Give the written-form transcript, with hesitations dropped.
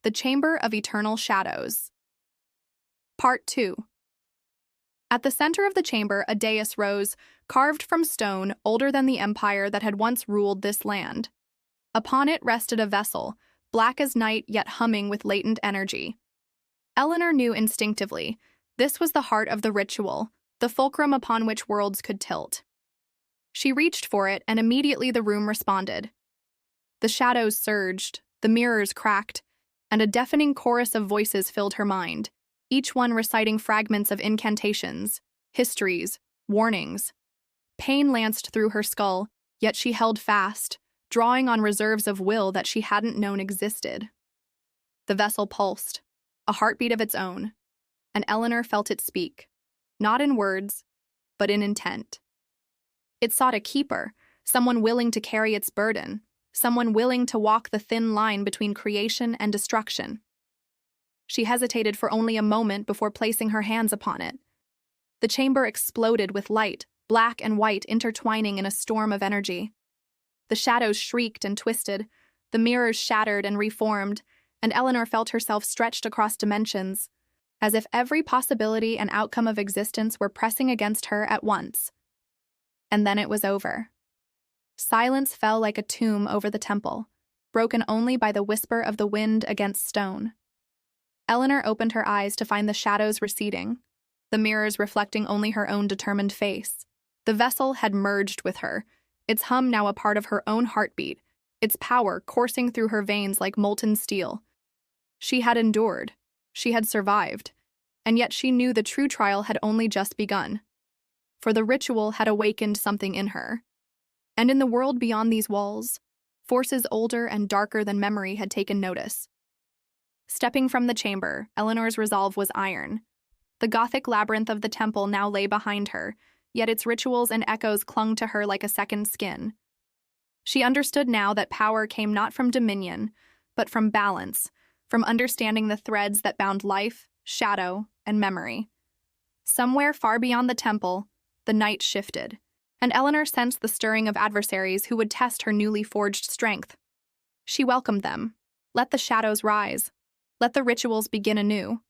The Chamber of Eternal Shadows. Part 2. At the center of the chamber, a dais rose, carved from stone, older than the empire that had once ruled this land. Upon it rested a vessel, black as night yet humming with latent energy. Eleanor knew instinctively, this was the heart of the ritual, the fulcrum upon which worlds could tilt. She reached for it, and immediately the room responded. The shadows surged, the mirrors cracked, and a deafening chorus of voices filled her mind, each one reciting fragments of incantations, histories, warnings. Pain lanced through her skull, yet she held fast, drawing on reserves of will that she hadn't known existed. The vessel pulsed, a heartbeat of its own, and Eleanor felt it speak, not in words, but in intent. It sought a keeper, someone willing to carry its burden, someone willing to walk the thin line between creation and destruction. She hesitated for only a moment before placing her hands upon it. The chamber exploded with light, black and white intertwining in a storm of energy. The shadows shrieked and twisted, the mirrors shattered and reformed, and Eleanor felt herself stretched across dimensions, as if every possibility and outcome of existence were pressing against her at once. And then it was over. Silence fell like a tomb over the temple, broken only by the whisper of the wind against stone. Eleanor opened her eyes to find the shadows receding, the mirrors reflecting only her own determined face. The vessel had merged with her, its hum now a part of her own heartbeat, its power coursing through her veins like molten steel. She had endured, she had survived, and yet she knew the true trial had only just begun. For the ritual had awakened something in her. And in the world beyond these walls, forces older and darker than memory had taken notice. Stepping from the chamber, Eleanor's resolve was iron. The Gothic labyrinth of the temple now lay behind her, yet its rituals and echoes clung to her like a second skin. She understood now that power came not from dominion, but from balance, from understanding the threads that bound life, shadow, and memory. Somewhere far beyond the temple, the night shifted, and Eleanor sensed the stirring of adversaries who would test her newly forged strength. She welcomed them. Let the shadows rise. Let the rituals begin anew.